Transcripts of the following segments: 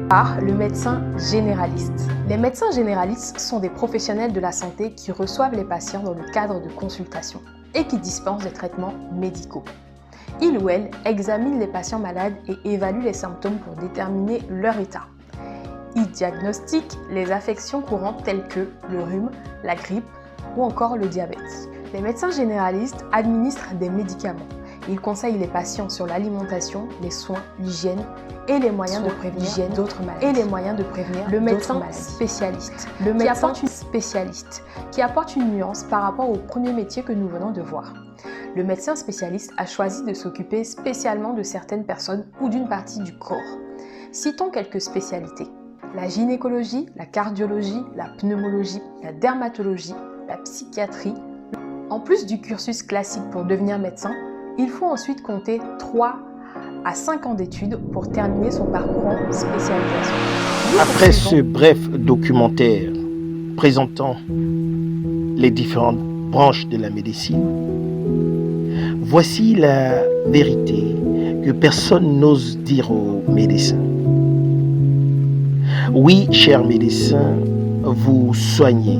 par le médecin généraliste. Les médecins généralistes sont des professionnels de la santé qui reçoivent les patients dans le cadre de consultations et qui dispensent des traitements médicaux. Ils ou elles examinent les patients malades et évaluent les symptômes pour déterminer leur état. Ils diagnostiquent les affections courantes telles que le rhume, la grippe ou encore le diabète. Les médecins généralistes administrent des médicaments. Ils conseillent les patients sur l'alimentation, les soins, l'hygiène et les moyens de prévenir d'autres maladies. Le médecin spécialiste, qui apporte une nuance par rapport au premier métier que nous venons de voir. Le médecin spécialiste a choisi de s'occuper spécialement de certaines personnes ou d'une partie du corps. Citons quelques spécialités: la gynécologie, la cardiologie, la pneumologie, la dermatologie, la psychiatrie. En plus du cursus classique pour devenir médecin, il faut ensuite compter 3 à 5 ans d'études pour terminer son parcours en spécialisation. Après ce bref documentaire présentant les différentes branches de la médecine, voici la vérité que personne n'ose dire aux médecins. Oui, chers médecins, vous soignez,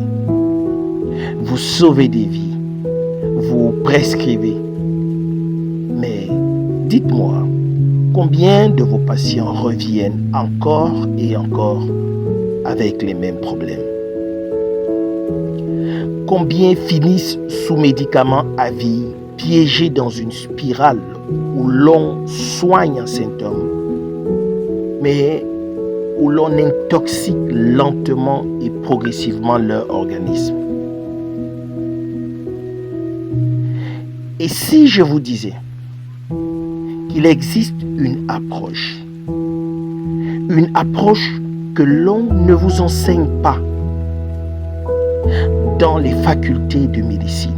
vous sauvez des vies, vous prescrivez. Mais dites-moi, combien de vos patients reviennent encore et encore avec les mêmes problèmes? Combien finissent sous médicaments à vie, piégés dans une spirale où l'on soigne un symptôme, mais où l'on intoxique lentement et progressivement leur organisme? Et si je vous disais qu'il existe une approche que l'on ne vous enseigne pas dans les facultés de médecine?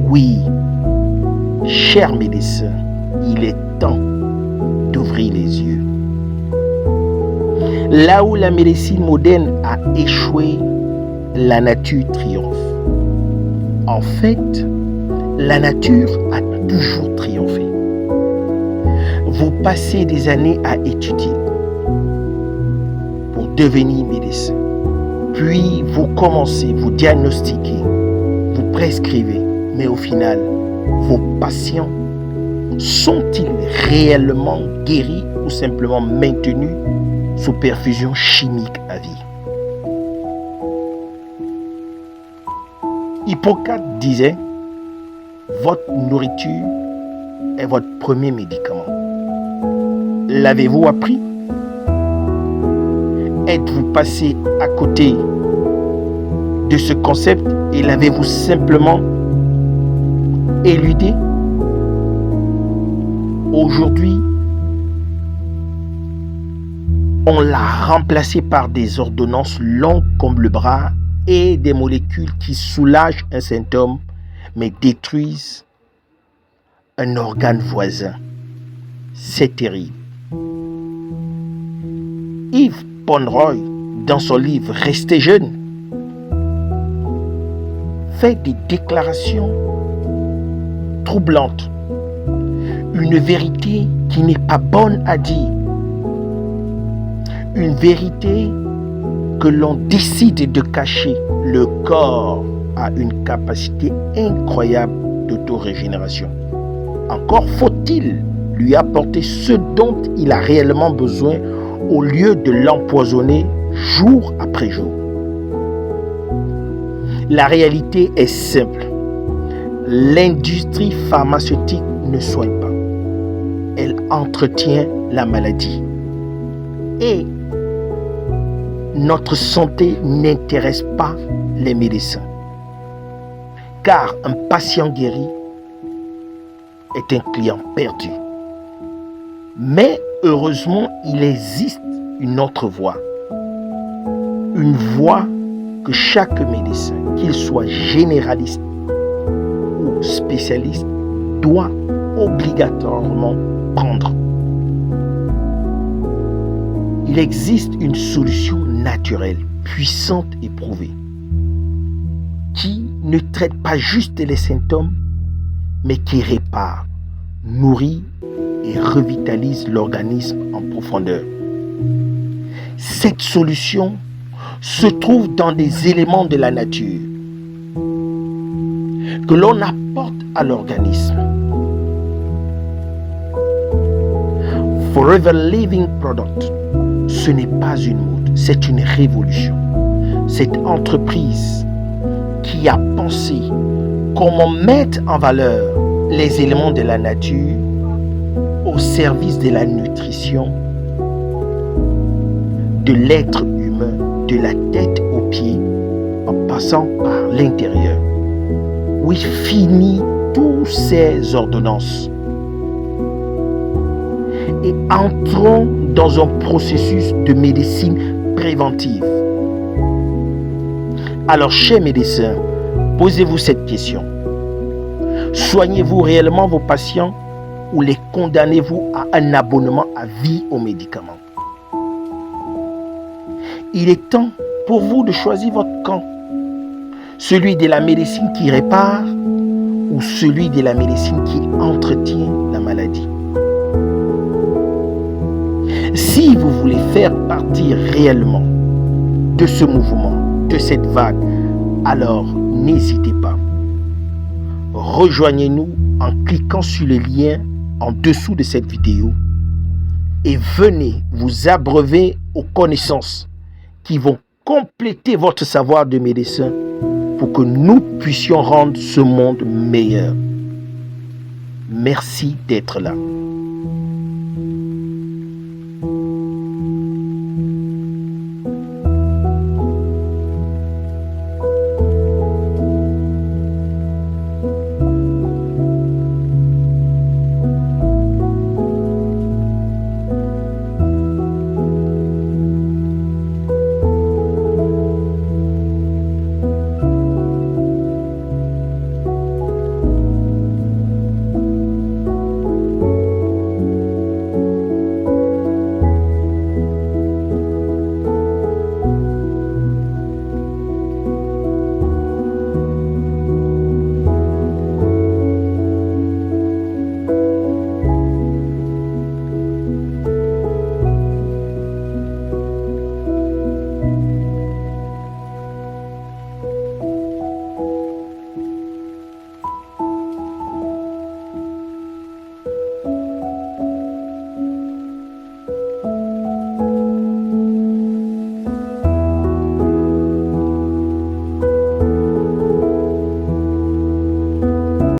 Oui, chers médecins, il est temps d'ouvrir les yeux. Là où la médecine moderne a échoué, la nature triomphe. En fait, la nature a toujours triomphé. Vous passez des années à étudier pour devenir médecin. Puis vous commencez, vous diagnostiquez, vous prescrivez. Mais au final, vos patients sont-ils réellement guéris ou simplement maintenus sous perfusion chimique à vie? Hippocrate disait: votre nourriture est votre premier médicament. L'avez-vous appris? Êtes-vous passé à côté de ce concept et l'avez-vous simplement éludé? Aujourd'hui, on l'a remplacé par des ordonnances longues comme le bras et des molécules qui soulagent un symptôme mais détruisent un organe voisin. C'est terrible. Yves Pomeroy, dans son livre Restez jeune, fait des déclarations troublantes. Une vérité qui n'est pas bonne à dire. Une vérité que l'on décide de cacher. Le corps a une capacité incroyable d'autorégénération. Encore faut-il lui apporter ce dont il a réellement besoin au lieu de l'empoisonner jour après jour. La réalité est simple. L'industrie pharmaceutique ne soigne pas. Elle entretient la maladie. Et notre santé n'intéresse pas les médecins. Car un patient guéri est un client perdu. Mais heureusement, il existe une autre voie. Une voie que chaque médecin, qu'il soit généraliste ou spécialiste, doit obligatoirement prendre. Il existe une solution naturelle, puissante et prouvée, qui ne traite pas juste les symptômes, mais qui répare, nourrit et revitalise l'organisme en profondeur. Cette solution se trouve dans des éléments de la nature que l'on apporte à l'organisme. Forever Living Product, ce n'est pas une mode, c'est une révolution. Cette entreprise qui a pensé comment mettre en valeur les éléments de la nature au service de la nutrition de l'être humain, de la tête aux pieds, en passant par l'intérieur. Oui, fini toutes ces ordonnances et entrons dans un processus de médecine préventive. Alors, chers médecins, posez-vous cette question. Soignez-vous réellement vos patients ou les condamnez-vous à un abonnement à vie aux médicaments? Il est temps pour vous de choisir votre camp. Celui de la médecine qui répare ou celui de la médecine qui entretient la maladie. Si vous voulez faire partie réellement de ce mouvement, de cette vague, alors n'hésitez pas. Rejoignez-nous en cliquant sur le lien en dessous de cette vidéo et venez vous abreuver aux connaissances qui vont compléter votre savoir de médecin pour que nous puissions rendre ce monde meilleur. Merci d'être là.